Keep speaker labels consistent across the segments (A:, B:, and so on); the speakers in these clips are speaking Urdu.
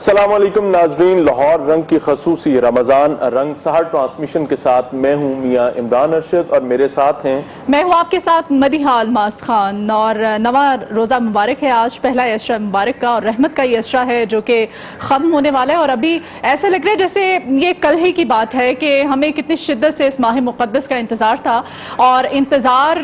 A: السلام علیکم ناظرین، لاہور رنگ کی خصوصی رمضان رنگ سحر ٹرانسمیشن کے ساتھ میں ہوں میاں عمران ارشد اور میرے ساتھ ہیں
B: میں ہوں آپ کے ساتھ مدیحہ الماس خان۔ اور نواں روزہ مبارک ہے، آج پہلا عشرہ مبارک کا اور رحمت کا یہ عشرہ ہے جو کہ ختم ہونے والا ہے، اور ابھی ایسا لگ رہا ہے جیسے یہ کل ہی کی بات ہے کہ ہمیں کتنی شدت سے اس ماہ مقدس کا انتظار تھا، اور انتظار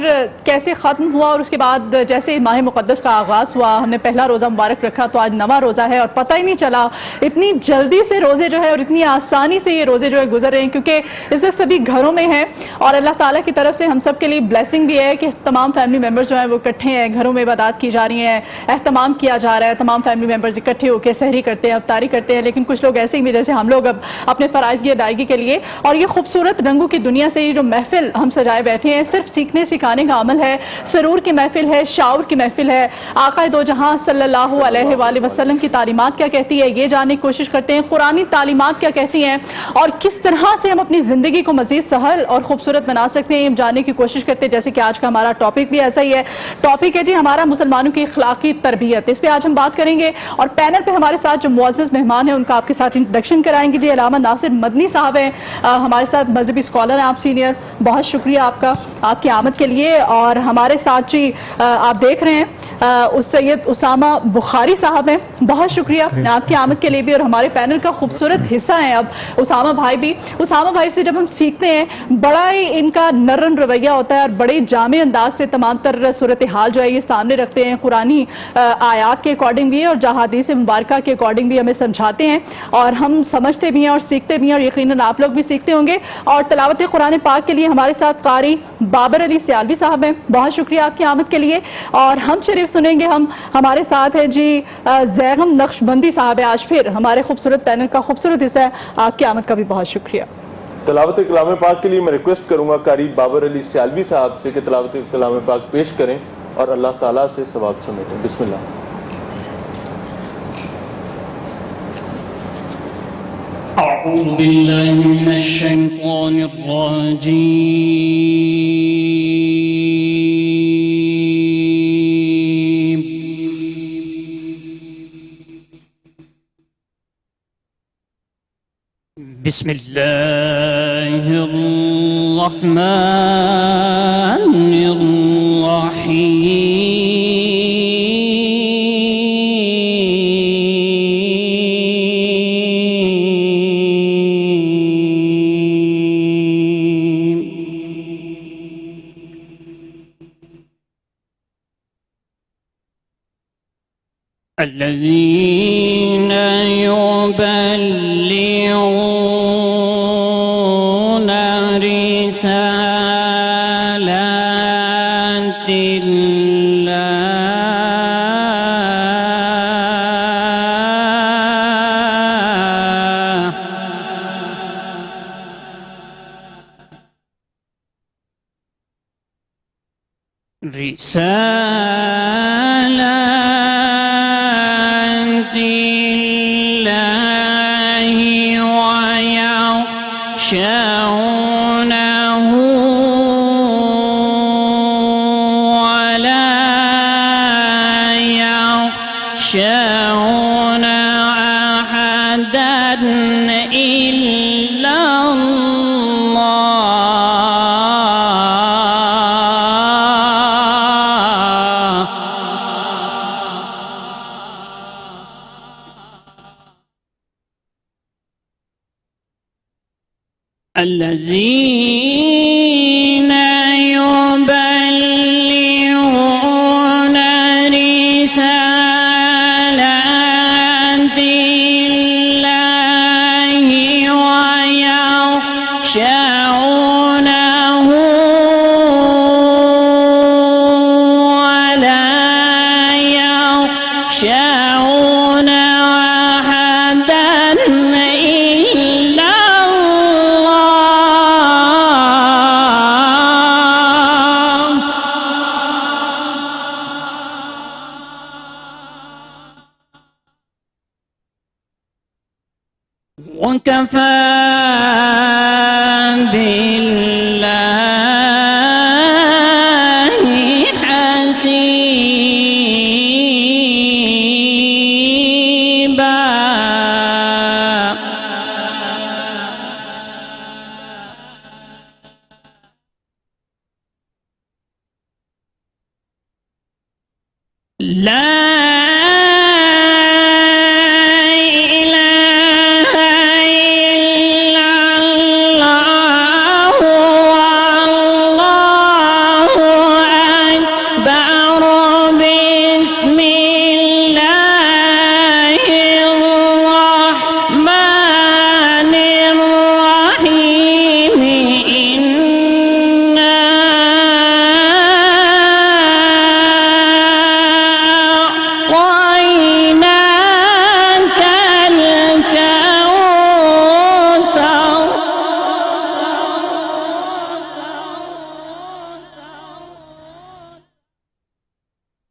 B: کیسے ختم ہوا، اور اس کے بعد جیسے ماہ مقدس کا آغاز ہوا، ہم نے پہلا روزہ مبارک رکھا تو آج نواں روزہ ہے اور پتہ ہی نہیں چلا اتنی جلدی سے روزے جو ہے اور اتنی آسانی سے یہ روزے جو ہے گزر رہے ہیں، کیونکہ اس وقت سبھی گھروں میں ہیں اور اللہ تعالیٰ کی طرف سے ہم سب کے لیے بلیسنگ بھی ہے کہ تمام فیملی ممبرز جو ہیں وہ اکٹھے ہیں، گھروں میں عبادات کی جا رہی ہیں، اہتمام کیا جا رہا ہے، تمام فیملی ممبرز اکٹھے ہو کے سحری کرتے ہیں، افطاری کرتے ہیں، لیکن کچھ لوگ ایسے ہی بھی جیسے ہم لوگ اب اپنے فرائض کی ادائیگی کے لیے اور یہ خوبصورت رنگوں کی دنیا سے یہ جو محفل ہم سجائے بیٹھے ہیں صرف سیکھنے سکھانے کا عمل ہے، سرور کی محفل ہے، شعور کی محفل ہے، آقا دو جہاں صلی اللہ علیہ وآلہ وسلم کی تعلیمات کیا کہتی ہے یہ جاننے کی کوشش کرتے ہیں، قرآنی تعلیمات کیا کہتی ہیں اور کس طرح سے ہم اپنی زندگی کو مزید سہل اور خوبصورت بنا سکتے ہیں، ہم جاننے کی کوشش کرتے ہیں۔ جیسے کہ آج کا ہمارا ٹاپک بھی ایسا ہی ہے، ٹاپک ہے جی ہمارا مسلمانوں کی اخلاقی تربیت، اس پہ آج ہم بات کریں گے، اور پینل پہ ہمارے ساتھ جو معزز مہمان ہیں ان کا آپ کے ساتھ انٹروڈکشن کرائیں گے۔ جی علامہ ناصر مدنی صاحب ہیں ہمارے ساتھ، مذہبی اسکالر ہیں آپ، سینئر، بہت شکریہ آپ کا آپ کی آمد کے لیے۔ اور ہمارے ساتھ جی آپ دیکھ رہے ہیں سید اسامہ بخاری صاحب ہیں، بہت شکریہ آپ کی آمد کے لیے بھی، اور ہمارے پینل کا خوبصورت حصہ ہیں اب اسامہ بھائی بھی۔ اسامہ بھائی سے جب ہم سیکھتے ہیں بڑا ہی ان کا نرم رویہ ہوتا ہے اور بڑے جامع انداز سے تمام تر صورتحال جو ہے یہ سامنے رکھتے ہیں، قرآنی آیات کے اکارڈنگ بھی اور احادیث مبارکہ کے اکارڈنگ بھی ہمیں سمجھاتے ہیں، اور ہم سمجھتے بھی ہیں اور سیکھتے بھی ہیں، اور یقیناً آپ لوگ بھی سیکھتے ہوں گے۔ اور تلاوت قرآن پاک کے لیے ہمارے ساتھ قاری بابر علی سیالوی صاحب ہیں، بہت شکریہ آپ کی آمد کے لیے۔ اور ہم شریف سنیں گے، ہمارے ساتھ ہے جی زیغم نقشبندی صاحب ہے، آج پھر ہمارے خوبصورت پینل کا خوبصورت حصہ ہے، آپ کی آمد کا بھی بہت شکریہ۔
A: تلاوت کلام پاک کے لیے میں ریکویسٹ کروں گا قاری بابر علی سیالوی صاحب سے کہ تلاوت کلام پاک پیش کریں اور اللہ تعالیٰ سے ثواب سمیٹیں۔ بسم اللہ۔
C: اعوذ باللہ من الشیطان الرجیم، بسم اللہ الرحمن الرحیم، الذین یبلغون رسالات اللہ ویخشونه ولا يخشون أحدا إلا الذين يبلغون رسالات الله ويخشونه ولا يخشون أحدا إلا وكفى بالله حسيبا۔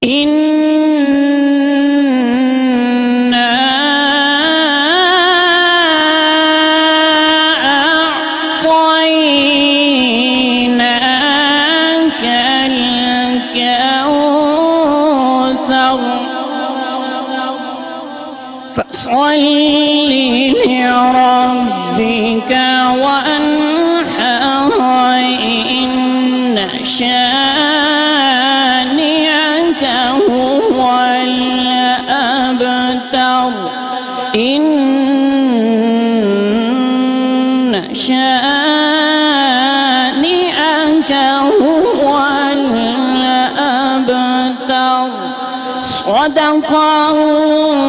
C: إنا أعطيناك الكوثر فصل لربك وانحر إن شانئك هو الأبتر إن شانئك هو الأبتر صدق الله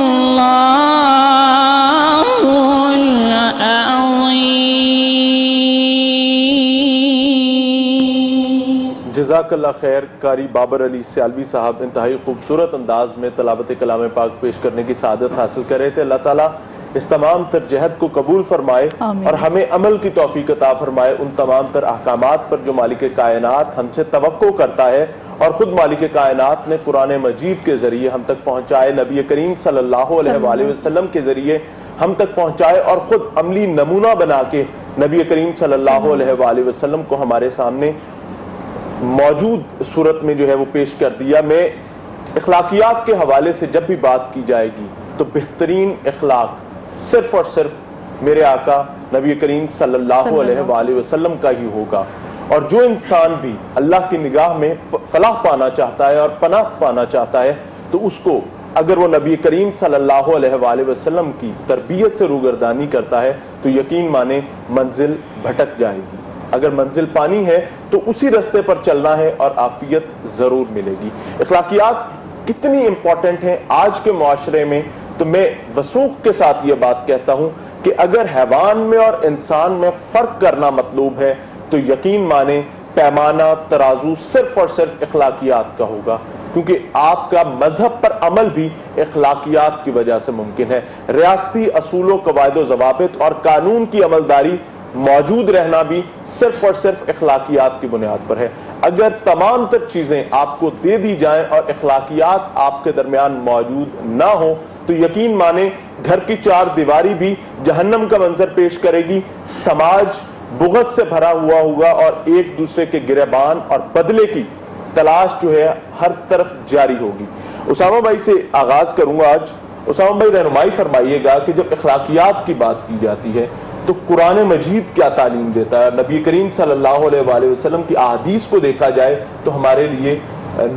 C: العظيم.
A: جزاک اللہ خیر. قاری بابر علی سیالوی صاحب انتہائی خوبصورت انداز میں تلاوت کلام پاک پیش کرنے کی سعادت حاصل کر رہے تھے. اللہ تعالیٰ اس تمام تر جہد کو قبول فرمائے اور ہمیں عمل کی توفیق عطا فرمائے ان تمام تر احکامات پر جو مالک کائنات ہم سے توقع کرتا ہے اور خود مالک کائنات نے قرآن مجید کے ذریعے ہم تک پہنچائے, نبی کریم صلی اللہ علیہ وآلہ وسلم کے ذریعے ہم تک پہنچائے اور خود عملی نمونہ بنا کے نبی کریم صلی اللہ علیہ وآلہ وسلم کو ہمارے سامنے موجود صورت میں جو ہے وہ پیش کر دیا. میں اخلاقیات کے حوالے سے جب بھی بات کی جائے گی تو بہترین اخلاق صرف اور صرف میرے آقا نبی کریم صلی اللہ علیہ وآلہ وسلم کا ہی ہوگا. اور جو انسان بھی اللہ کی نگاہ میں فلاح پانا چاہتا ہے اور پناہ پانا چاہتا ہے تو اس کو اگر وہ نبی کریم صلی اللہ علیہ وآلہ وسلم کی تربیت سے روگردانی کرتا ہے تو یقین مانے منزل بھٹک جائے گی. اگر منزل پانی ہے تو اسی رستے پر چلنا ہے اور عافیت ضرور ملے گی. اخلاقیات کتنی امپورٹنٹ ہیں آج کے معاشرے میں, تو میں وثوق کے ساتھ یہ بات کہتا ہوں کہ اگر حیوان میں اور انسان میں فرق کرنا مطلوب ہے تو یقین مانے پیمانہ ترازو صرف اور صرف اخلاقیات کا ہوگا, کیونکہ آپ کا مذہب پر عمل بھی اخلاقیات کی وجہ سے ممکن ہے. ریاستی اصول و قواعد و ضوابط اور قانون کی عملداری موجود رہنا بھی صرف اور صرف اخلاقیات کی بنیاد پر ہے. اگر تمام تر چیزیں آپ کو دے دی جائیں اور اخلاقیات آپ کے درمیان موجود نہ ہوں تو یقین مانے گھر کی چار دیواری بھی جہنم کا منظر پیش کرے گی, سماج بغض سے بھرا ہوا ہوگا اور ایک دوسرے کے گریبان اور بدلے کی تلاش جو ہے ہر طرف جاری ہوگی. اسامہ بھائی سے آغاز کروں گا آج. اسامہ بھائی رہنمائی فرمائیے گا کہ جب اخلاقیات کی بات کی جاتی ہے تو قرآن مجید کیا تعلیم دیتا ہے؟ نبی کریم صلی اللہ علیہ وآلہ وسلم کی احادیث کو دیکھا جائے تو ہمارے لیے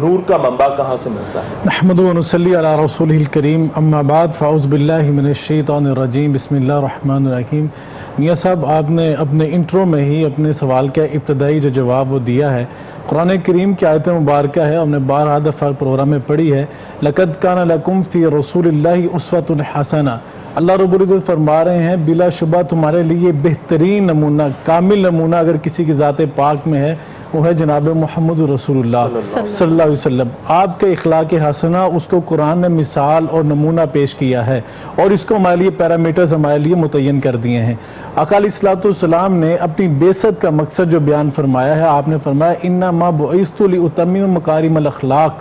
A: نور کا منبع کہاں سے ملتا ہے؟
D: نحمد و نصلی علی رسولہ الکریم, اما بعد فاعوذ باللہ من الشیطان الرجیم, بسم اللہ الرحمن الرحیم. میاں صاحب آپ نے اپنے انٹرو میں ہی اپنے سوال کا ابتدائی جو جواب وہ دیا ہے. قرآن کریم کی آیت مبارکہ ہے, ہم نے 12 دفعہ پروگرام میں پڑھی ہے, لَقَدْ كَانَ لَكُمْ فِي رَسُولِ اللَّهِ أُسْوَةٌ حَسَنَةٌ. اللہ رب العزت فرما رہے ہیں بلا شبہ تمہارے لیے بہترین نمونہ, کامل نمونہ اگر کسی کی ذات پاک میں ہے وہ ہے جناب محمد رسول اللہ صلی اللہ علیہ وسلم. آپ کے اخلاق حسنہ اس کو قرآن نے مثال اور نمونہ پیش کیا ہے اور اس کو ہمارے لیے پیرامیٹرز ہمارے لیے متعین کر دیے ہیں. آقا علیہ السلام نے اپنی بعثت کا مقصد جو بیان فرمایا ہے, آپ نے فرمایا انما بعثت لأتمم مکارم الاخلاق,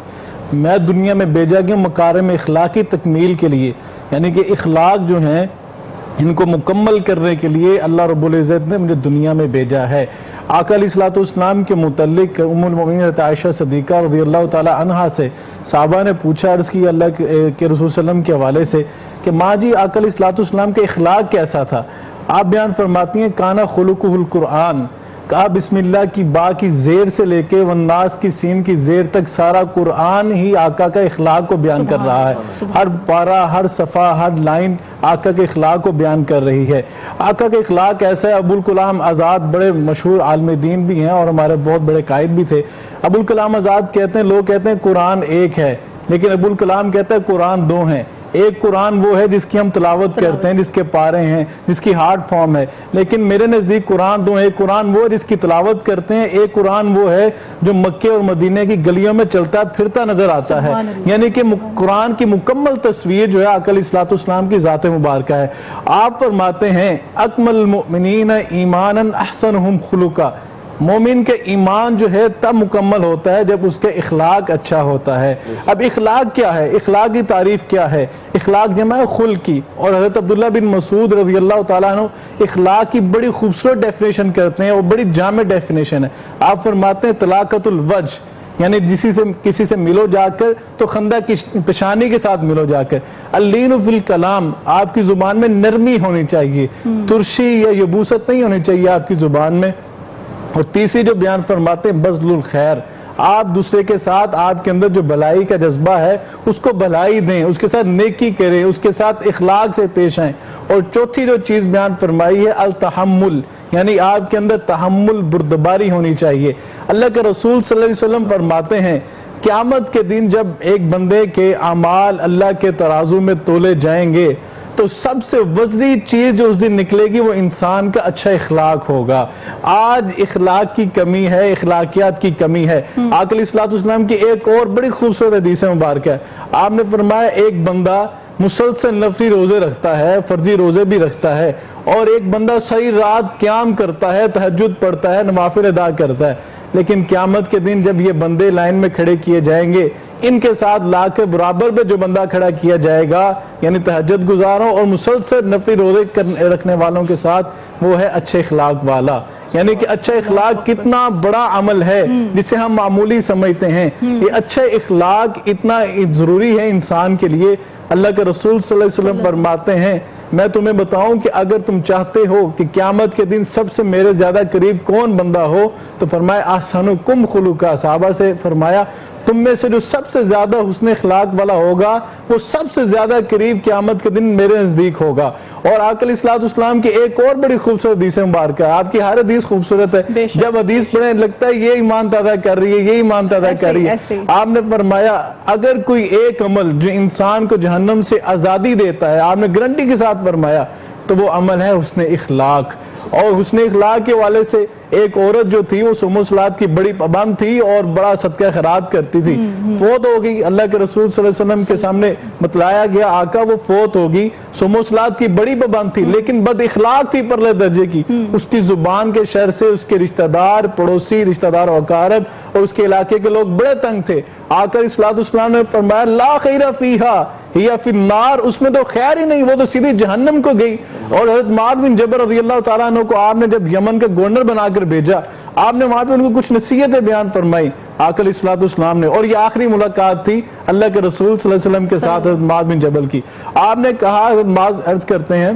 D: میں دنیا میں بھیجا گیا مکارم اخلاقی تکمیل کے لیے, یعنی کہ اخلاق جو ہیں ان کو مکمل کرنے کے لیے اللہ رب العزت نے مجھے دنیا میں بھیجا ہے. آقا علیہ السلام کے متعلق ام المؤمنین عائشہ صدیقہ رضی اللہ تعالی عنہا سے صحابہ نے پوچھا, عرض کی اللہ کے رسول صلی اللہ علیہ وسلم کے حوالے سے کہ ماں جی آقا علیہ السلام کے اخلاق کیسا تھا؟ آپ بیان فرماتی ہیں کانا خلقہ القرآن, کہا بسم اللہ کی با کی زیر سے لے کے والناس کی سین کی زیر تک سارا قرآن ہی آقا کا اخلاق کو بیان کر رہا ہے. ہر پارہ, ہر صفحہ, ہر لائن آقا کے اخلاق کو بیان کر رہی ہے. آقا کے اخلاق ایسا ہے. ابوالکلام آزاد بڑے مشہور عالم دین بھی ہیں اور ہمارے بہت بڑے قائد بھی تھے. ابوالکلام آزاد کہتے ہیں, لوگ کہتے ہیں قرآن ایک ہے, لیکن ابوالکلام کہتا ہے قرآن دو ہیں. ایک قرآن وہ ہے جس کی ہم تلاوت کرتے ہیں, جس کے پارے ہیں, جس کی ہارڈ فارم ہے, لیکن میرے نزدیک قرآن دو ہیں. ایک قرآن وہ ہے جس کی تلاوت کرتے ہیں, ایک قرآن وہ ہے جو مکے اور مدینے کی گلیوں میں چلتا پھرتا نظر آتا ہے. یعنی کہ قرآن کی مکمل تصویر جو ہے آقا علیہ السلام کی ذات مبارکہ ہے. آپ فرماتے ہیں اکمل المؤمنین ایمانا احسنہم خلقا, مومن کے ایمان جو ہے تب مکمل ہوتا ہے جب اس کے اخلاق اچھا ہوتا ہے. اب اخلاق کیا ہے؟ اخلاق کی تعریف کیا ہے؟ اخلاق جمع ہے خلق کی. اور حضرت عبداللہ بن مسعود رضی اللہ تعالیٰ عنہ اخلاق کی بڑی خوبصورت ڈیفینیشن کرتے ہیں اور بڑی جامع ڈیفینیشن ہے. آپ فرماتے ہیں طلاقت الوجہ، یعنی کسی سے ملو جا کر تو خندہ کی پیشانی کے ساتھ ملو جا کر. اللین فی الکلام، آپ کی زبان میں نرمی ہونی چاہیے، ترشی یا یبوست نہیں ہونی چاہیے آپ کی زبان میں. اور تیسری جو بیان فرماتے ہیں بذل الخیر، آپ دوسرے کے ساتھ آپ کے اندر جو بھلائی کا جذبہ ہے اس کو بھلائی دیں، اس کے ساتھ نیکی کریں، اس کے ساتھ اخلاق سے پیش آئیں. اور چوتھی جو چیز بیان فرمائی ہے التحمل، یعنی آپ کے اندر تحمل بردباری ہونی چاہیے. اللہ کے رسول صلی اللہ علیہ وسلم فرماتے ہیں قیامت کے دن جب ایک بندے کے اعمال اللہ کے ترازو میں تولے جائیں گے تو سب سے وزنی چیز جو اس دن نکلے گی وہ انسان کا اچھا اخلاق ہوگا. آج اخلاق کی کمی ہے، اخلاقیات کی کمی ہے. آقا علیہ الصلوۃ والسلام کی ایک اور بڑی خوبصورت حدیث مبارکہ ہے. آپ نے فرمایا ایک بندہ مسلسل نفلی روزے رکھتا ہے، فرضی روزے بھی رکھتا ہے، اور ایک بندہ ساری رات قیام کرتا ہے، تہجد پڑھتا ہے، نوافل ادا کرتا ہے. لیکن قیامت کے دن جب یہ بندے لائن میں کھڑے کیے جائیں گے، ان کے ساتھ لا کے برابر پہ جو بندہ کھڑا کیا جائے گا یعنی تہجد گزاروں اور مسلسل نفلی روزے رکھنے والوں کے ساتھ وہ ہے اچھے اخلاق والا. یعنی کہ اچھا اخلاق کتنا بڑا عمل ہے جسے ہم معمولی سمجھتے ہیں. یہ اچھا اخلاق اتنا ضروری ہے انسان کے لیے. اللہ کے رسول صلی اللہ علیہ وسلم فرماتے ہیں میں تمہیں بتاؤں کہ اگر تم چاہتے ہو کہ قیامت کے دن سب سے میرے زیادہ قریب کون بندہ ہو تو فرمایا احسنکم خلقا. صحابہ سے فرمایا تم میں سے جو سب سے زیادہ حسن اخلاق والا ہوگا وہ سب سے زیادہ قریب قیامت کے دن میرے نزدیک ہوگا. اور آقا علیہ الصلوۃ والسلام کی ایک اور بڑی خوبصورت حدیث مبارکہ ہے. آپ کی ہر حدیث خوبصورت ہے، جب حدیث پڑھیں لگتا ہے یہ ایمان پیدا کر رہی ہے، یہ ایمان پیدا کر رہی ہے. آپ نے فرمایا اگر کوئی ایک عمل جو انسان کو جہنم سے آزادی دیتا ہے، آپ نے گارنٹی کے ساتھ فرمایا، تو وہ عمل ہے حسن اخلاق. اور حسن اخلاق کے والے سے ایک عورت جو تھی وہ صوم و صلات کی بڑی پابند تھی اور بڑا صدقہ خیرات کرتی تھی. فوت ہو گئی. اللہ کے رسول صلی اللہ علیہ وسلم کے سامنے بتلایا گیا آقا وہ فوت ہوگی، صوم و صلات کی بڑی پابند تھی لیکن بد اخلاق تھی پرلے درجے کی. اس کی زبان کے شر سے اس کے رشتہ دار، پڑوسی، رشتہ دار و اقارب اور اس کے علاقے کے لوگ بڑے تنگ تھے. آقا علیہ الصلوۃ والسلام نے فرمایا لا خیر فیہا ہی فی النار، اس میں تو خیر ہی نہیں، وہ تو سیدھی جہنم کو گئی. اور حضرت معاذ بن جبل رضی اللہ تعالیٰ عنہ کو آپ نے جب یمن کا گورنر بنا کر بھیجا، آپ نے وہاں پہ ان کو کچھ نصیحتیں بیان فرمائی آقا علیہ الصلوۃ والسلام نے. اور یہ آخری ملاقات تھی اللہ کے رسول صلی اللہ علیہ وسلم کے ساتھ حضرت معاذ بن جبل کی. آپ نے کہا، حضرت معاذ عرض کرتے ہیں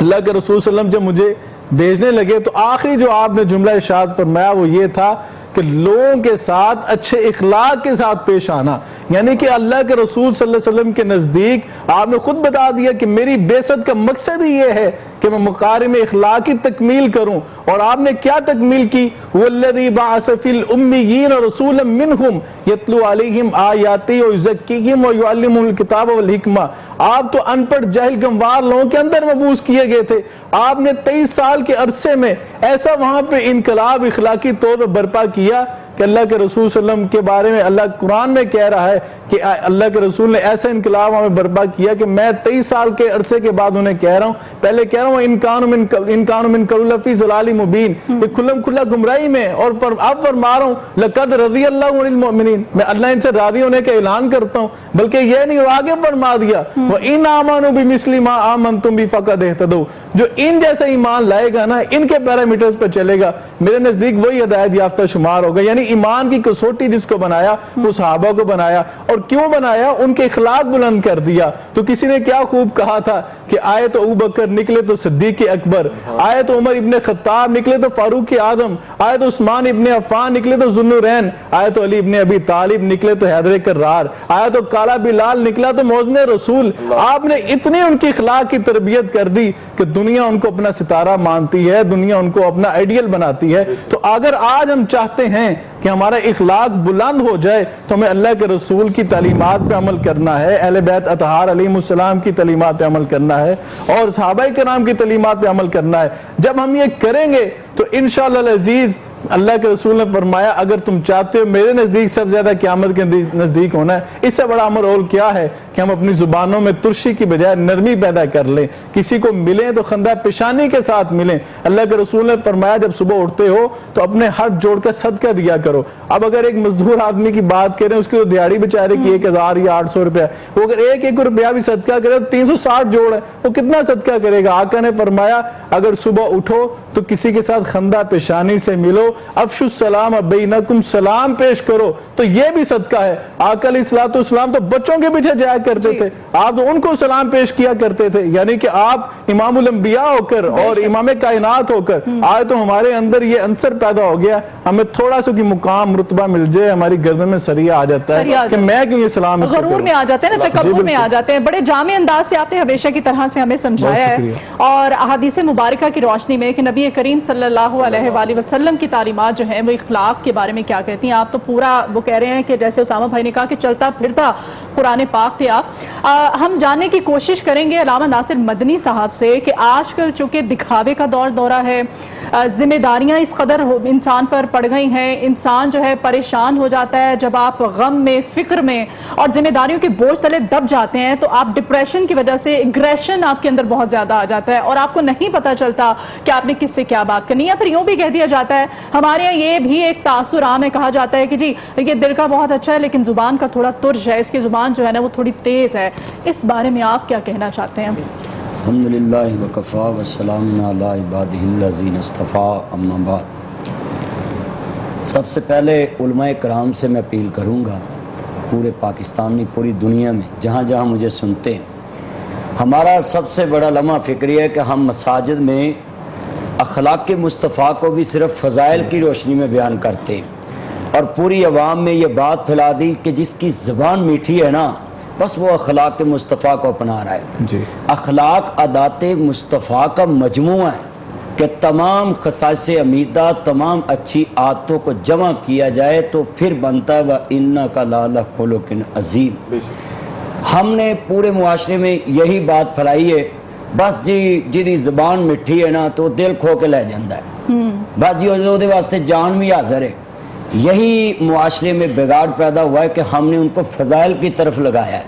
D: اللہ کے رسول صلی اللہ علیہ وسلم جب مجھے بھیجنے لگے تو آخری جو آپ نے جملہ ارشاد فرمایا وہ یہ تھا کہ لوگوں کے ساتھ اچھے اخلاق کے ساتھ پیش آنا. یعنی کہ اللہ کے رسول صلی اللہ علیہ وسلم کے نزدیک آپ نے خود بتا دیا کہ میری بعثت کا مقصد ہی یہ ہے کہ میں مکارم اخلاق کی تکمیل کروں. اور آپ نے کیا تکمیل کی؟ وَالَّذِي بَعَثَ فِي الْأُمِّيِّينَ رَسُولًا مِّنْهُمْ يَتْلُو عَلَيْهِمْ آيَاتِهِ وَيُزَكِّيهِمْ وَيُعَلِّمُهُمُ الْكِتَابَ وَالْحِكْمَةَ. آپ تو ان پڑھ جاہل گنوار لوگوں کے اندر مبعوث کیے گئے تھے. آپ نے 23 سال کے عرصے میں ایسا وہاں پہ انقلاب اخلاقی طور پر برپا کیا کہ اللہ کے رسول صلی اللہ علیہ وسلم کے بارے میں اللہ قرآن میں کہہ رہا ہے کہ اللہ کے رسول نے ایسا انقلاب ہمیں برپا کیا کہ میں 23 سال کے عرصے کے بعد انہیں کہہ رہا ہوں، پہلے کہہ رہا ہوں انکان من قبل فی ضلال مبین، یہ کھلم کھلا گمراہی میں، اور اب فرما رہا ہوں لقد رضی اللہ عن المؤمنین، میں اللہ ان سے راضی ہونے کا اعلان کرتا ہوں. بلکہ یہ نہیں، آگے فرما دیا وَإِنْ آمَنُوا بِمِثْلِ مَا آمَنْتُمْ بِهِ فَقَدْ اهْتَدَوْا. جو ان جیسا ایمان لائے گا نا، ان کے پیرامیٹرز پر چلے گا، میرے نزدیک وہی ہدایت یافتہ شمار ہوگا. یعنی ایمان کی کسوٹی جس کو بنایا وہ صحابہ کو بنایا. اور کیوں بنایا؟ ان کے اخلاق بلند کر دیا. تو کسی نے کیا خوب کہا تھا کہ آئے تو ابوبکر نکلے تو صدیق اکبر، آئے تو عمر ابن خطاب نکلے تو فاروق اعظم، آئے تو عثمان ابن عفان نکلے تو ذوالنورین، آئے تو علی ابن ابی طالب نکلے تو حیدر کرار، آئے تو کالا بلال نکلا تو موزن رسول. آپ نے اتنی ان کی اخلاق کی تربیت کر دی کہ دنیا ان کو اپنا ستارہ مانتی ہے، دنیا ان کو اپنا آئیڈیل بناتی ہے. تو اگر آج ہم چاہتے ہیں کہ ہمارا اخلاق بلند ہو جائے تو ہمیں اللہ کے رسول کی تعلیمات پہ عمل کرنا ہے، اہل بیت اطہار علیہم السلام کی تعلیمات پہ عمل کرنا ہے، اور صحابہ کرام کی تعلیمات پہ عمل کرنا ہے. جب ہم یہ کریں گے تو انشاءاللہ العزیز اللہ کے رسول نے فرمایا اگر تم چاہتے ہو میرے نزدیک سب زیادہ قیامت کے نزدیک ہونا ہے، اس سے بڑا امر اور کیا ہے کہ ہم اپنی زبانوں میں ترشی کی بجائے نرمی پیدا کر لیں, کسی کو ملیں تو خندہ پیشانی کے ساتھ ملیں. اللہ کے رسول نے فرمایا جب صبح اٹھتے ہو تو اپنے ہاتھ جوڑ کر صدقہ دیا کرو. اب اگر ایک مزدور آدمی کی بات کریں, اس کی تو دیہڑی بیچارے کی 1000 یا 800 روپیہ, وہ اگر ایک روپیہ بھی صدقہ کرے تو 360 جوڑ ہے, وہ کتنا صدقہ کرے گا؟ آقا نے فرمایا اگر صبح اٹھو تو کسی کے ساتھ خندہ پیشانی سے ملو, افشوا السلام بینکم, سلام پیش کرو, تو یہ بھی صدقہ ہے. آقا علیہ الصلوۃ والسلام تو بچوں کے پیچھے جایا کرتے تھے, آپ ان کو سلام پیش کیا کرتے تھے. یعنی کہ آپ امام الانبیاء ہو کر اور امام کائنات ہو کر آج تو ہمارے اندر یہ عنصر پیدا ہو گیا, ہمیں تھوڑا سا کی مقام رتبہ مل جائے ہماری گردن میں سریا آ جاتا ہے کہ میں کیوں یہ سلام اس کو کروں,
B: غرور میں آ جاتے ہیں نا, تکبر میں آ جاتے ہیں. بڑے جامع انداز سے آپ نے ہمیشہ کی طرح سے ہمیں سمجھایا ہے, اور احادیث مبارکہ کی روشنی میں کہ نبی کریم صلی اللہ علیہ وآلہ وسلم کی تعلیمات جو ہیں وہ اخلاق کے بارے میں کیا کہتی ہیں. آپ تو پورا وہ کہہ رہے ہیں کہ جیسے اسامہ بھائی نے کہا کہ چلتا پھرتا قرآن پاک تھے آپ. ہم جاننے کی کوشش کریں گے علامہ ناصر مدنی صاحب سے کہ آج کل چونکہ دکھاوے کا دورہ ہے, ذمہ داریاں اس قدر انسان پر پڑ گئی ہیں, انسان جو ہے پریشان ہو جاتا ہے جب آپ غم میں, فکر میں اور ذمہ داریوں کے بوجھ تلے دب جاتے ہیں تو آپ ڈپریشن کی وجہ سے اگریشن آپ کے اندر بہت زیادہ آ جاتا ہے اور آپ کو نہیں پتہ چلتا کہ آپ نے کس سے کیا بات کرنی ہے. یا پھر یوں بھی کہہ دیا جاتا ہے, ہمارے یہاں یہ بھی ایک تاثر عام ہے, کہا جاتا ہے کہ جی یہ دل کا بہت اچھا ہے لیکن زبان کا تھوڑا ترش ہے, اس کی زبان جو ہے نا وہ تھوڑی تیز ہے. اس بارے میں آپ کیا کہنا چاہتے ہیں؟
E: الحمدللہ وکفا وسلام علی عبادہ الذین اصطفیٰ, اما بعد. سب سے پہلے علماء کرام سے میں اپیل کروں گا, پورے پاکستان میں, پوری دنیا میں جہاں جہاں مجھے سنتے ہیں, ہمارا سب سے بڑا لمحہ فکری ہے کہ ہم مساجد میں اخلاق مصطفیٰ کو بھی صرف فضائل کی روشنی میں بیان کرتے ہیں, اور پوری عوام میں یہ بات پھیلا دی کہ جس کی زبان میٹھی ہے نا بس وہ اخلاق مصطفیٰ کو اپنا رہا ہے.
D: جی.
E: اخلاق عادات مصطفیٰ کا مجموعہ ہے کہ تمام خصائص امیدہ, تمام اچھی عادتوں کو جمع کیا جائے تو پھر بنتا ہے وَإِنَّكَ لَعَلَىٰ خُلُقٍ عَظِيمٍ. ہم نے پورے معاشرے میں یہی بات پھیلائی ہے, بس جی جی زبان مٹھی ہے نا تو دل کھو کے لے جاندہ ہے, بس جی وہ واسطے جان بھی حاضر ہے. یہی معاشرے میں بگاڑ پیدا ہوا ہے کہ ہم نے ان کو فضائل کی طرف لگایا ہے.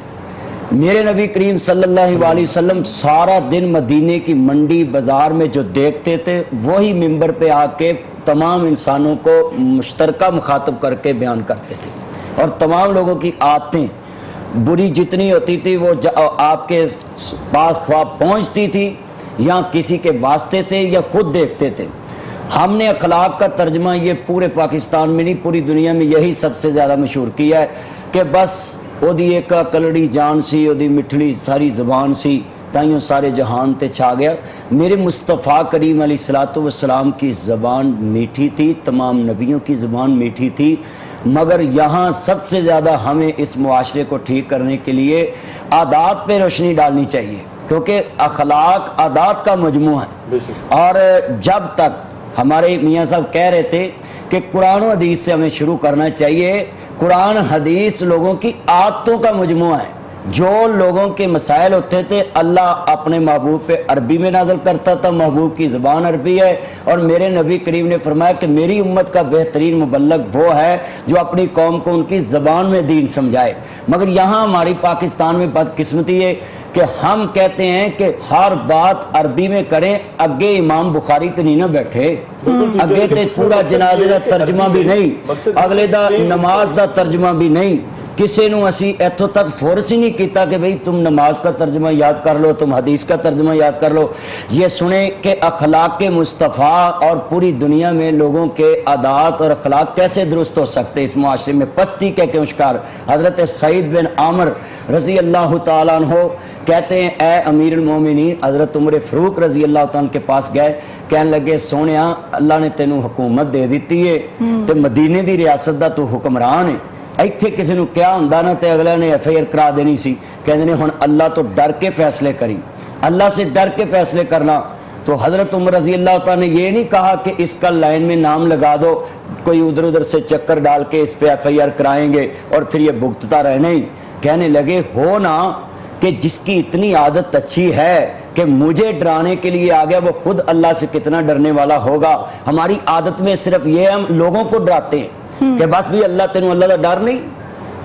E: میرے نبی کریم صلی اللہ علیہ وسلم سارا دن مدینے کی منڈی بازار میں جو دیکھتے تھے وہی منبر پہ آ کے تمام انسانوں کو مشترکہ مخاطب کر کے بیان کرتے تھے, اور تمام لوگوں کی عادتیں بری جتنی ہوتی تھی وہ آپ کے پاس خواب پہنچتی تھی یا کسی کے واسطے سے یا خود دیکھتے تھے. ہم نے اخلاق کا ترجمہ یہ پورے پاکستان میں نہیں پوری دنیا میں یہی سب سے زیادہ مشہور کیا ہے کہ بس او دی ایک کلڑی جان سی, او دی مٹھڑی ساری زبان سی, تائیوں سارے جہان تے چھا گیا. میرے مصطفیٰ کریم علیہ الصلوۃ والسلام کی زبان میٹھی تھی, تمام نبیوں کی زبان میٹھی تھی, مگر یہاں سب سے زیادہ ہمیں اس معاشرے کو ٹھیک کرنے کے لیے عادات پہ روشنی ڈالنی چاہیے, کیونکہ اخلاق عادات کا مجموعہ ہے. اور جب تک ہمارے میاں صاحب کہہ رہے تھے کہ قرآن و حدیث سے ہمیں شروع کرنا چاہیے, قرآن حدیث لوگوں کی عادتوں کا مجموعہ ہے. جو لوگوں کے مسائل ہوتے تھے اللہ اپنے محبوب پہ عربی میں نازل کرتا تھا, محبوب کی زبان عربی ہے, اور میرے نبی کریم نے فرمایا کہ میری امت کا بہترین مبلغ وہ ہے جو اپنی قوم کو ان کی زبان میں دین سمجھائے. مگر یہاں ہماری پاکستان میں بدقسمتی ہے کہ ہم کہتے ہیں کہ ہر بات عربی میں کریں, اگے امام بخاری تو نہیں نہ بیٹھے, اگے تے پورا جنازے دا ترجمہ بھی نہیں, اگلے دا نماز دا ترجمہ بھی نہیں, کسی نو اسی ایتھوں تک فورس ہی نہیں کیتا کہ بھئی تم نماز کا ترجمہ یاد کر لو, تم حدیث کا ترجمہ یاد کر لو. یہ سنیں کہ اخلاق مصطفیٰ اور پوری دنیا میں لوگوں کے عادات اور اخلاق کیسے درست ہو سکتے. اس معاشرے میں پستی کے کیوں شکار. حضرت سعید بن عامر رضی اللہ تعالیٰ عنہ کہتے ہیں اے امیر المومنین, حضرت عمر فاروق رضی اللہ تعالیٰ عنہ کے پاس گئے, کہنے لگے سونیا اللہ نے تینوں حکومت دے دیتی ہے تے مدینے دی ریاست دا تو حکمران ہے, ایتھے کسی نو کیا ہوندا نا تے اگلے نے ایف آئی آر کرا دینی سی. کہندے نے ہن اللہ تو ڈر کے فیصلے کری, اللہ سے ڈر کے فیصلے کرنا. تو حضرت عمر رضی اللہ تعالیٰ نے یہ نہیں کہا کہ اس کا لائن میں نام لگا دو, کوئی ادھر ادھر سے چکر ڈال کے اس پہ ایف آئی آر کرائیں گے اور پھر یہ بھگتتا رہے. نہیں, کہنے لگے ہو نا کہ جس کی اتنی عادت اچھی ہے کہ مجھے ڈرانے کے لیے آ گیا وہ خود اللہ سے کتنا ڈرنے والا ہوگا. ہماری عادت میں صرف یہ ہم لوگوں کو ڈراتے ہیں کہ بس بھی اللہ تینوں اللہ کا ڈر نہیں,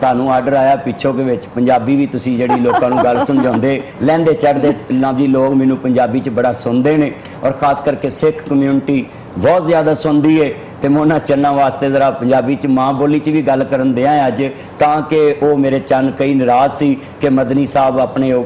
E: ਤੁਹਾਨੂੰ ਆਰਡਰ ਆਇਆ ਪਿੱਛੋਂ ਦੇ ਵਿੱਚ ਪੰਜਾਬੀ ਵੀ ਤੁਸੀਂ ਜਿਹੜੀ ਲੋਕਾਂ ਨੂੰ ਗੱਲ ਸਮਝਾਉਂਦੇ ਲਹਿੰਦੇ ਚੜ੍ਹਦੇ ਨਾ ਜੀ, ਲੋਕ ਮੈਨੂੰ ਪੰਜਾਬੀ 'ਚ ਬੜਾ ਸੁਣਦੇ ਨੇ ਔਰ ਖਾਸ ਕਰਕੇ ਸਿੱਖ ਕਮਿਊਨਿਟੀ ਬਹੁਤ ਜ਼ਿਆਦਾ ਸੁਣਦੀ ਹੈ ਤੇ ਮੈਂ ਉਹਨਾਂ ਚੰਨਾਂ ਵਾਸਤੇ ਜ਼ਰਾ ਪੰਜਾਬੀ 'ਚ ਮਾਂ ਬੋਲੀ 'ਚ ਵੀ ਗੱਲ ਕਰਨ ਦਿਆਂ ਅੱਜ, ਤਾਂ ਕਿ ਉਹ ਮੇਰੇ ਚੰਨ ਕਈ ਨਾਰਾਜ਼ ਸੀ ਕਿ ਮਦਨੀ ਸਾਹਿਬ ਆਪਣੇ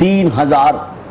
E: 3000,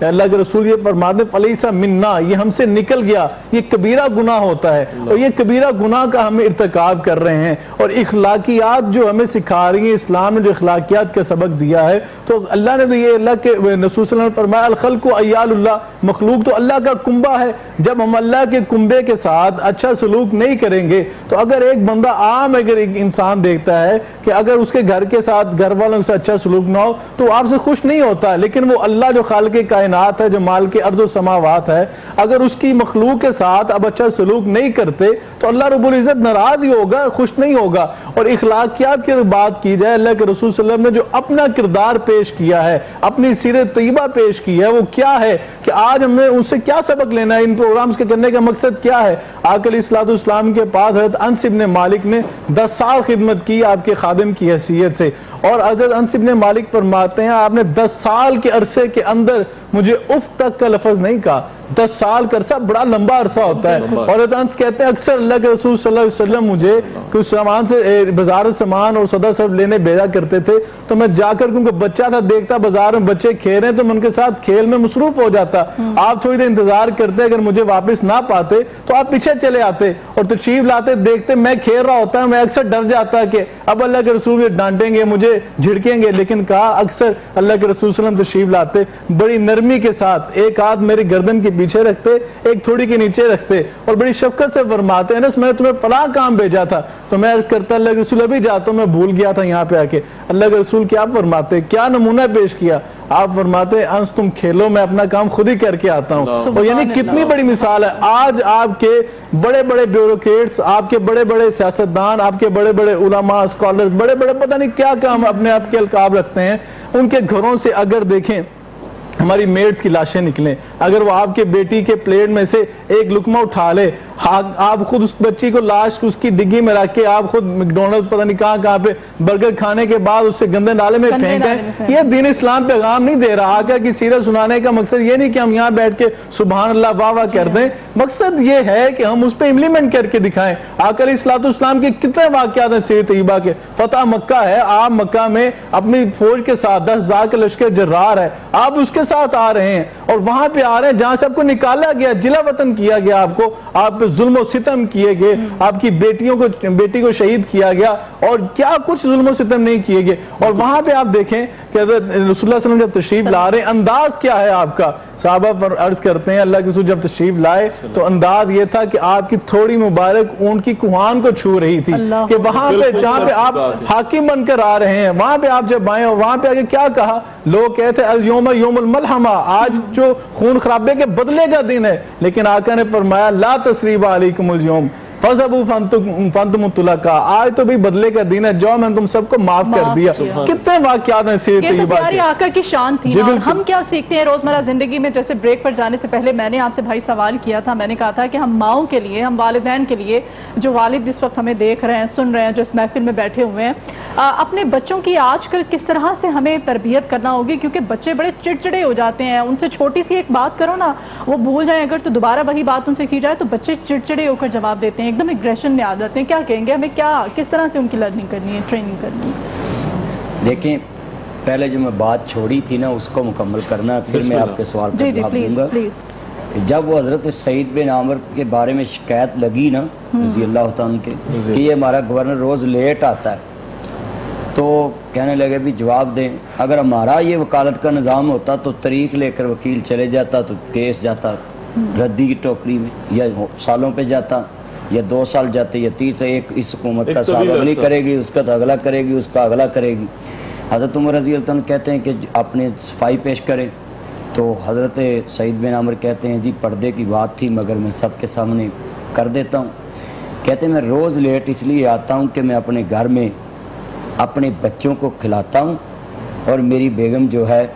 D: اللہ کے رسول یہ فرماتے ہیں فلیسا منا، یہ ہم سے نکل گیا، یہ کبیرہ گناہ ہوتا ہے، اور یہ کبیرہ گناہ کا ہم ارتکاب کر رہے ہیں۔ اور اخلاقیات جو ہمیں سکھا رہی ہیں، اسلام نے جو اخلاقیات کا سبق دیا ہے، تو اللہ نے تو یہ اللہ کے رسول صلی اللہ علیہ وسلم نے فرمایا الخلق عیال اللہ، مخلوق تو اللہ کا کنبہ ہے۔ جب ہم اللہ کے کنبے کے ساتھ اچھا سلوک نہیں کریں گے تو اگر ایک بندہ عام اگر ایک انسان دیکھتا ہے کہ اگر اس کے گھر کے ساتھ گھر والوں سے اچھا سلوک نہ ہو تو آپ سے خوش نہیں ہوتا، لیکن وہ اللہ جو خالق کائنات ہے، جو مالک ارض و سماوات ہے، اگر اس کی مخلوق کے ساتھ اب اچھا سلوک نہیں کرتے تو اللہ رب العزت ناراض ہی ہوگا، خوش نہیں ہوگا۔ اور اخلاقیات کی بات کی جائے، اللہ کے رسول صلی اللہ علیہ وسلم نے جو اپنا کردار پیش کیا ہے، اپنی سیرت طیبہ پیش کی ہے، وہ کیا ہے کہ آج ہمیں ان سے کیا سبق لینا ہے، ان پروگرامز کے کرنے کا مقصد کیا ہے؟ آقا علیہ الصلوۃ والسلام کے پاس حضرت انس ابن مالک نے 10 سال خدمت کی آپ کے خادم کی حیثیت سے، اور حضرت انس ابن مالک فرماتے ہیں آپ نے 10 سال کے عرصے کے اندر مجھے اف تک کا لفظ نہیں کہا۔ 10 سال کا عرصہ بڑا لمبا عرصہ ہوتا ہے، اور حضرت انس کہتے ہیں اکثر اللہ کے رسول صلی اللہ علیہ وسلم مجھے کچھ سامان سے بازار سامان اور سودا سب لینے بھیجا کرتے تھے، تو میں جا کر کیونکہ بچہ تھا دیکھتا بازار میں بچے کھیل رہے ہیں تو میں ان کے ساتھ کھیل میں مصروف ہو جاتا۔ آپ تھوڑی دیر انتظار کرتے، اگر مجھے واپس نہ پاتے تو آپ پیچھے چلے آتے اور تشریف لاتے، دیکھتے میں کھیل رہا ہوتا، میں اکثر ڈر جاتا کہ اب اللہ کے رسول مجھے ڈانٹیں گے، مجھے جھڑکیں گے، لیکن کہا اکثر اللہ کے رسول صلی اللہ علیہ وسلم تشریف لاتے، بڑی نرمی کے ساتھ ایک ہاتھ میری گردن کے پیچھے رکھتے، ایک تھوڑی کے نیچے رکھتے، اور بڑی شفقت سے فرماتے ہیں انس میں تمہیں فلاں کام بھیجا تھا، تو میں عرض کرتا اللہ کے رسول ابھی جاتا ہوں، میں بھول گیا تھا یہاں پہ آ کے۔ اللہ کے رسول کیا فرماتے، کیا نمونہ پیش کیا، آپ فرماتے ہیں انس تم کھیلو، میں اپنا کام خود ہی کر کے آتا ہوں۔ اور یعنی کتنی بڑی مثال ہے۔ آج آپ کے بڑے بڑے بیوروکریٹس، آپ کے بڑے بڑے سیاستدان، آپ کے بڑے بڑے علماء، اسکالرز، بڑے بڑے پتہ نہیں کیا کام اپنے آپ کے القاب رکھتے ہیں، ان کے گھروں سے اگر دیکھیں ہماری میڈز کی لاشیں نکلیں، اگر وہ آپ کے بیٹی کے پلیٹ میں سے ایک لقمہ اٹھا لے، آپ خود اس بچی کو لاش اس کی ڈگی میں رکھ کے آپ خود میکڈونلڈز پتہ نہیں کہاں پہ برگر کھانے کے بعد اس سے گندے نالے میں پھینکیں، یہ دین اسلام پیغام نہیں دے رہا۔ آقا کی سیرت سنانے کا مقصد یہ نہیں کہ ہم یہاں بیٹھ کے سبحان اللہ واہ واہ کر دیں، مقصد یہ ہے کہ ہم اس پہ امپلیمنٹ کر کے دکھائیں۔ آقا علیہ الصلوۃ والسلام کے کتنے واقعات ہیں سیرت طیبہ کے۔ فتح مکہ ہے، آپ مکہ میں اپنی فوج کے ساتھ 10,000 کا لشکر جرار ہے، آپ اس کے ساتھ آ رہے ہیں اور وہاں پہ آ رہے ہیں جہاں سے آپ کو نکالا گیا، جلا وطن کیا گیا، آپ پہ ظلم و ستم کیے گئے، آپ کی بیٹی کو شہید کیا گیا، اور کیا کچھ ظلم و ستم نہیں کیے گئے، اور وہاں پہ آپ دیکھیں کہ حضرت رسول اللہ صلی اللہ علیہ وسلم جب تشریف لا رہے ہیں انداز کیا ہے آپ کا۔ صحابہ عرض کرتے ہیں اللہ کے رسول جب تشریف لائے تو انداز یہ تھا کہ آپ کی تھوڑی مبارک اونٹ کی کوہان کو چھو رہی تھی، کہ وہاں پہ جہاں پہ آپ حاکم بن کر آ رہے ہیں وہاں پہ آپ جب آئے، اور وہاں پہ آگے کیا کہا، لوگ کہتے ہیں الیوم یوم الملحمہ، آج جو خون خرابے کے بدلے کا دن ہے، لیکن آقا نے فرمایا لا تثریب علیکم اليوم فَذَبُوا فَانْتُمُ طُلَقَاء، آج تو بھی بدلے کا دن ہے، جو میں نے تم سب کو معاف کر دیا۔ کتنے واقعات ہیں سیرت طیبہ کے۔
B: یہ تو پیاری آقا کی شان تھی، اور ہم کیا سیکھتے ہیں روزمرہ زندگی میں۔ جیسے بریک پر جانے سے پہلے میں نے آپ سے بھائی سوال کیا تھا، میں نے کہا تھا کہ ہم ماؤں کے لیے، ہم والدین کے لیے، جو والد اس وقت ہمیں دیکھ رہے ہیں، سن رہے ہیں، جو اس محفل میں بیٹھے ہوئے ہیں، اپنے بچوں کی آج کل کس طرح سے ہمیں تربیت کرنا ہوگی، کیونکہ بچے بڑے چڑچڑے ہو جاتے ہیں، ان سے چھوٹی سی ایک بات کرو نا وہ بھول جائیں اگر، تو دوبارہ وہی بات ان سے کی جائے تو بچے چڑچڑے ہو کر جواب دیتے ہیں، ایک دم ایگریشن میں آ جاتے ہیں۔ کیا کہیں گے ہمیں، کس طرح سے ان کی لرننگ کرنی ہے، ٹریننگ کرنی ہے؟
E: دیکھیں پہلے جو میں بات چھوڑی تھی نا اس کو مکمل کرنا، پھر میں آپ کے سوال پر جواب دوں گا۔ جب وہ حضرت سعید بن عامر کے بارے میں شکایت لگی نا رضی اللہ تعالیٰ کے کہ یہ ہمارا گورنر روز لیٹ آتا ہے، تو کہنے لگے بھی جواب دیں، اگر ہمارا یہ وکالت کا نظام ہوتا تو تاریخ لے کر وکیل چلے جاتا تو کیس جاتا ردی کی ٹوکری میں، یا سالوں پہ جاتا، یا 2 سال جاتے، یا 30 سے ایک اس حکومت کا سال اگلی کرے گی، اس کا تو اگلا کرے گی، اس کا اگلا کرے گی۔ حضرت عمر رضی اللہ عنہ کہتے ہیں کہ اپنے صفائی پیش کریں، تو حضرت سعید بن عامر کہتے ہیں جی پردے کی بات تھی مگر میں سب کے سامنے کر دیتا ہوں۔ کہتے ہیں میں روز لیٹ اس لیے آتا ہوں کہ میں اپنے گھر میں اپنے بچوں کو کھلاتا ہوں اور میری بیگم جو ہے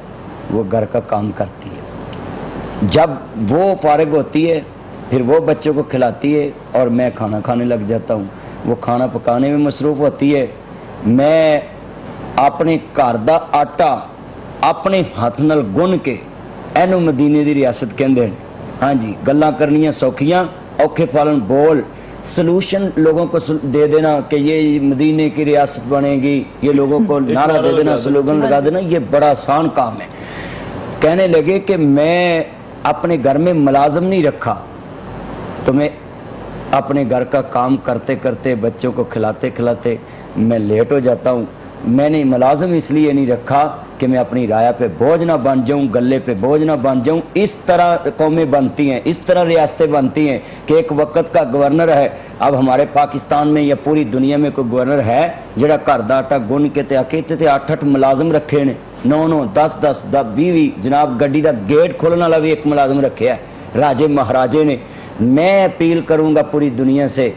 E: وہ گھر کا کام کرتی ہے، جب وہ فارغ ہوتی ہے پھر وہ بچوں کو کھلاتی ہے اور میں کھانا کھانے لگ جاتا ہوں، وہ کھانا پکانے میں مصروف ہوتی ہے، میں اپنے گھر دا آٹا اپنے ہاتھ نال گن کے اینو مدینے دی ریاست کہندے ہیں، ہاں جی گلاں کرنیاں سوکھیاں، اوکھے پالن بول، سلوشن لوگوں کو دے دینا کہ یہ مدینے کی ریاست بنے گی، یہ لوگوں کو نعرہ دے دینا، سلوگن لگا دینا، یہ بڑا آسان کام ہے۔ کہنے لگے کہ میں اپنے گھر میں ملازم نہیں رکھا، تو میں اپنے گھر کا کام کرتے کرتے بچوں کو کھلاتے کھلاتے میں لیٹ ہو جاتا ہوں، میں نے ملازم اس لیے نہیں رکھا کہ میں اپنی رایا پہ بوجھ نہ بن جاؤں، گلے پہ بوجھ نہ بن جاؤں۔ اس طرح قومیں بنتی ہیں، اس طرح ریاستیں بنتی ہیں کہ ایک وقت کا گورنر ہے، اب ہمارے پاکستان میں یا پوری دنیا میں کوئی گورنر ہے جڑا گھر دا آٹا گن کے تے کہتے تے 8 ملازم رکھے نے، 9 10 10 20 جناب گڈی دا گیٹ کھولنے والا بھی ایک ملازم رکھے ہے راجے مہاراجے نے۔ میں اپیل کروں گا پوری دنیا سے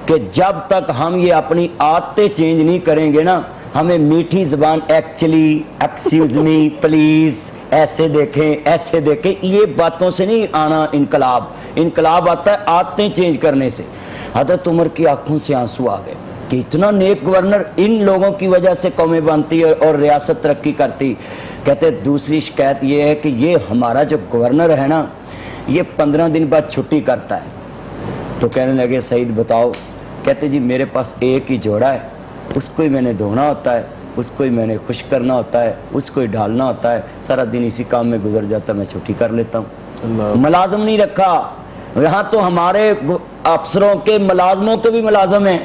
E: کہ جب تک ہم یہ اپنی عادتیں چینج نہیں کریں گے نا، ہمیں میٹھی زبان ایکچولی، ایکسکیوز می، پلیز، ایسے دیکھیں یہ باتوں سے نہیں آنا انقلاب۔ انقلاب آتا ہے عادتیں چینج کرنے سے۔ حضرت عمر کی آنکھوں سے آنسو آ گئے کہ اتنا نیک گورنر، ان لوگوں کی وجہ سے قومیں بنتی ہے اور ریاست ترقی کرتی۔ کہتے دوسری شکایت یہ ہے کہ یہ ہمارا جو گورنر ہے نا، یہ 15 دن بعد چھٹی کرتا ہے۔ تو کہنے لگے سعید بتاؤ؟ کہتے جی میرے پاس ایک ہی جوڑا ہے، اس کو ہی میں نے دھونا ہوتا ہے، اس کو ہی میں نے خشک کرنا ہوتا ہے، اس کو ہی ڈالنا ہوتا ہے، سارا دن اسی کام میں گزر جاتا ہے، میں چھٹی کر لیتا ہوں۔ ملازم نہیں رکھا۔ یہاں تو ہمارے افسروں کے ملازموں کے بھی ملازم ہیں،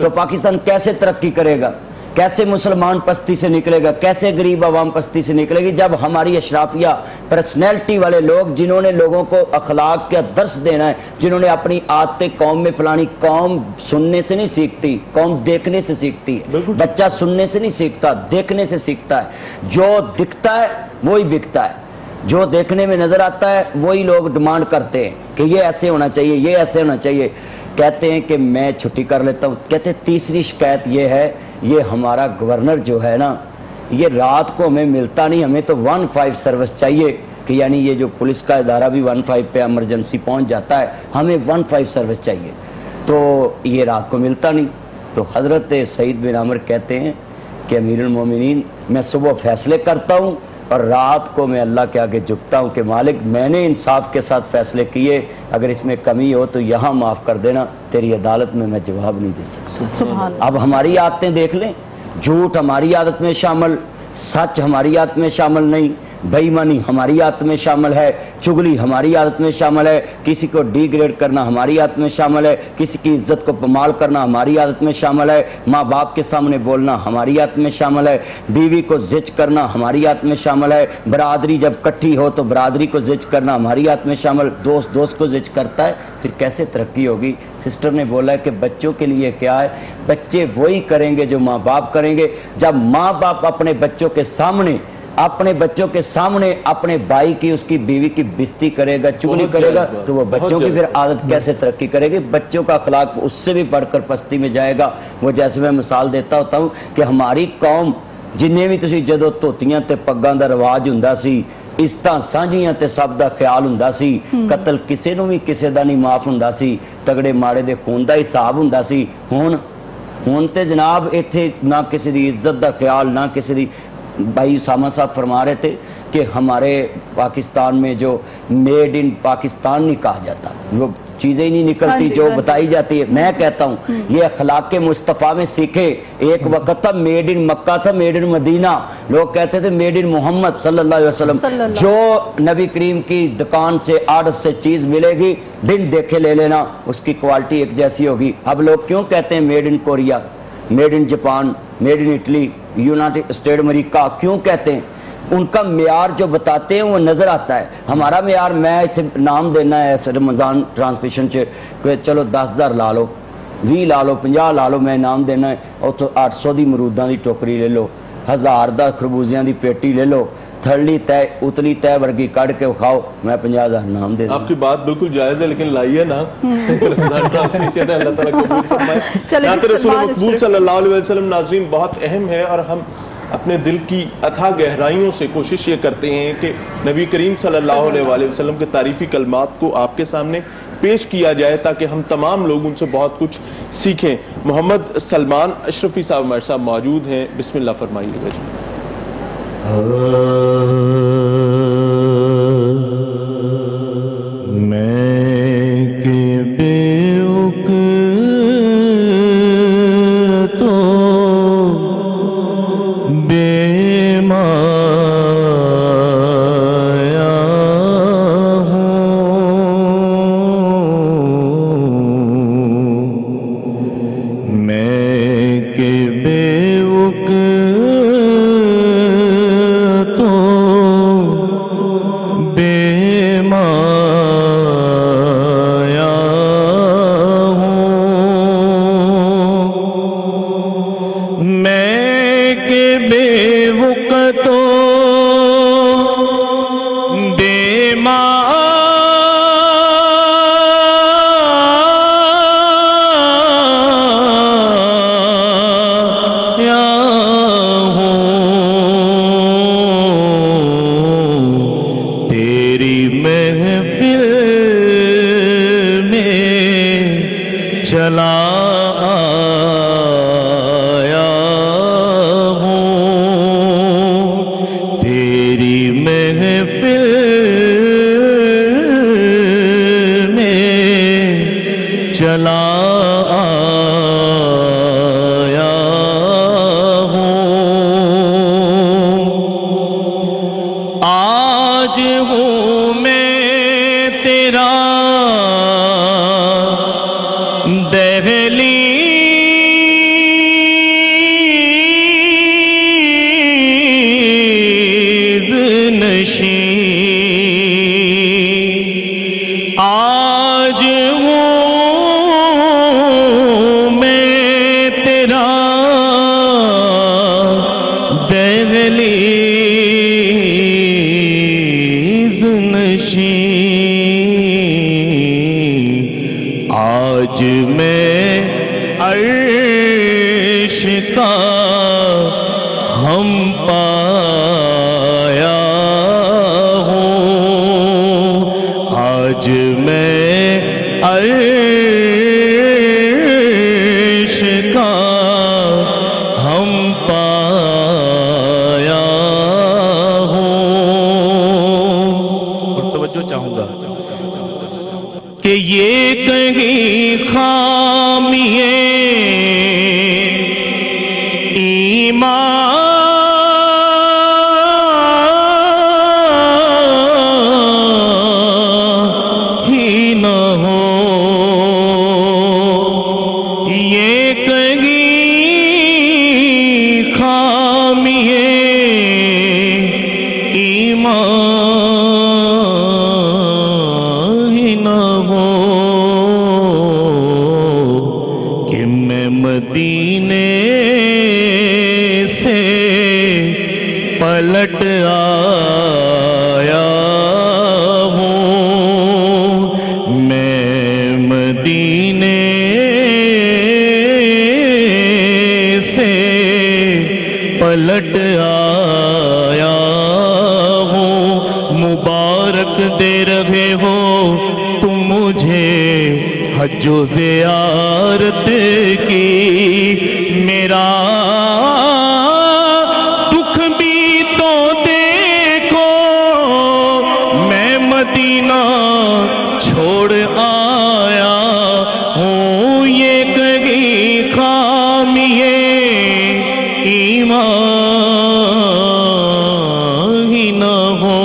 E: تو پاکستان کیسے ترقی کرے گا؟ کیسے مسلمان پستی سے نکلے گا؟ کیسے غریب عوام پستی سے نکلے گی جب ہماری اشرافیہ پرسنالٹی والے لوگ جنہوں نے لوگوں کو اخلاق کا درس دینا ہے، جنہوں نے اپنی عادتیں قوم میں پھیلانی، قوم سننے سے نہیں سیکھتی، قوم دیکھنے سے سیکھتی ہے۔ بچہ سننے سے نہیں سیکھتا، دیکھنے سے سیکھتا ہے۔ جو دکھتا ہے وہی بکتا ہے، جو دیکھنے میں نظر آتا ہے وہی لوگ ڈیمانڈ کرتے ہیں کہ یہ ایسے ہونا چاہیے، یہ ایسے ہونا چاہیے۔ کہتے ہیں کہ میں چھٹی کر لیتا ہوں۔ کہتے ہیں تیسری شکایت یہ ہے، یہ ہمارا گورنر جو ہے نا، یہ رات کو ہمیں ملتا نہیں، ہمیں تو 15 سروس چاہیے، کہ یعنی یہ جو پولیس کا ادارہ بھی 15 پہ ایمرجنسی پہنچ جاتا ہے، ہمیں 15 سروس چاہیے، تو یہ رات کو ملتا نہیں۔ تو حضرت سعید بن عمر کہتے ہیں کہ امیر المومنین، میں صبح فیصلے کرتا ہوں اور رات کو میں اللہ کے آگے جھکتا ہوں کہ مالک میں نے انصاف کے ساتھ فیصلے کیے، اگر اس میں کمی ہو تو یہاں معاف کر دینا، تیری عدالت میں میں جواب نہیں دے سکتا۔ اب ہماری عادتیں دیکھ لیں، جھوٹ ہماری عادت میں شامل، سچ ہماری عادت میں شامل نہیں، بے ایمانی ہماری عادت میں شامل ہے، چغلی ہماری عادت میں شامل ہے، کسی کو ڈی گریڈ کرنا ہماری عادت میں شامل ہے، کسی کی عزت کو پامال کرنا ہماری عادت میں شامل ہے، ماں باپ کے سامنے بولنا ہماری عادت میں شامل ہے، بیوی کو زچ کرنا ہماری عادت میں شامل ہے، برادری جب کٹھی ہو تو برادری کو زچ کرنا ہماری عادت میں شامل، دوست کو زچ کرتا ہے، پھر کیسے ترقی ہوگی؟ سسٹر نے بولا ہے کہ بچوں کے لیے کیا ہے، بچے وہی کریں گے جو ماں باپ کریں گے۔ جب ماں باپ اپنے بچوں کے سامنے اپنے بھائی کی، اس کی بیوی کی بستی کرے گا، چغلی کرے گا، تو وہ بچوں کی پھر عادت کیسے ترقی کرے گی؟ بچوں کا اخلاق اس سے بھی بڑھ کر پستی میں جائے گا۔ وہ جیسے میں مثال دیتا ہوتا ہوں کہ ہماری قوم جنہیں بھی تسی جدو دھوتیاں تے پگاں دا رواج ہوندا سی، عزتاں سانجیاں تے سب دا خیال ہوندا سی، قتل کسے نوں بھی کسے دا نہیں معاف ہوندا سی، تگڑے ماڑے دے خون دا حساب ہوندا سی۔ ہن تے جناب ایتھے نہ کسی دی عزت دا خیال، نہ کسی دی۔ بھائی اسامہ صاحب فرما رہے تھے کہ ہمارے پاکستان میں جو میڈ ان پاکستان نہیں کہا جاتا، وہ چیزیں ہی نہیں نکلتی جو بتائی جاتی ہے۔ میں کہتا ہوں یہ اخلاق مصطفیٰ میں سیکھے۔ ایک وقت تھا میڈ ان مکہ تھا، میڈ ان مدینہ، لوگ کہتے تھے میڈ ان محمد صلی اللہ علیہ وسلم۔ جو نبی کریم کی دکان سے آڑت سے چیز ملے گی، بن دیکھے لے لینا، اس کی کوالٹی ایک جیسی ہوگی۔ اب لوگ کیوں کہتے ہیں made in Korea, made in Japan, made in Italy, United State America, کیوں کہتے ہیں؟ ان کا معیار جو بتاتے ہیں وہ نظر آتا ہے۔ ہمارا معیار، میں نام دینا ہے رمضان ٹرانسمیشن کہ چلو 10,000 لا لو، 20 لا لو، 50 لا لو، میں نام دینا ہے، اور تو 800 دی مروداں دی ٹوکری لے لو، 1000 دا خربوزیاں دی پیٹی لے لو، تھرلی تے اتلی تے ورگی کڑ کے کھاؤ، میں 50,000 نام دے دوں۔
A: آپ کی بات بالکل جائز ہے، لیکن لائیے نا رمضان ٹرانسمیشن ہے، اللہ تعالیٰ قبول فرمائے۔ نعت رسول مقبول صلی اللہ علیہ وسلم ناظرین بہت اہم ہے، اور ہم اپنے دل کی اتھا گہرائیوں سے کوشش یہ کرتے ہیں کہ نبی کریم صلی اللہ علیہ وسلم کے تعریفی کلمات کو آپ کے سامنے پیش کیا جائے تاکہ ہم تمام لوگ ان سے بہت کچھ سیکھیں۔ محمد سلمان اشرفی صاحب ہمارے ساتھ موجود ہیں، بسم اللہ فرمائیے گا جی۔
F: چلا آیا ہوں تیری محفل میں چلا آیا ہوں آج ہوں میں تیرا دہلیز نشین آج ہوں میں تیرا دہلیز نشین آج میں عرش کا ہم پایا ہوں آج میں عرش کا ہم پایا ہوں اور توجہ چاہوں گا کہ یہ کہیں خامیے ایمان ہی نہ ہو یہ کہیں خامیے ایمان ہی نہ ہو کہ میں مدینے سے پلٹ آیا ہوں میں مدینے سے پلٹ آیا ہوں مبارک دے رہے ہو تم مجھے حج و زیارت کی میرا دکھ بھی تو دیکھو میں مدینہ چھوڑ آیا ہوں یہ کہیں خامیے ایمان ہی نہ ہو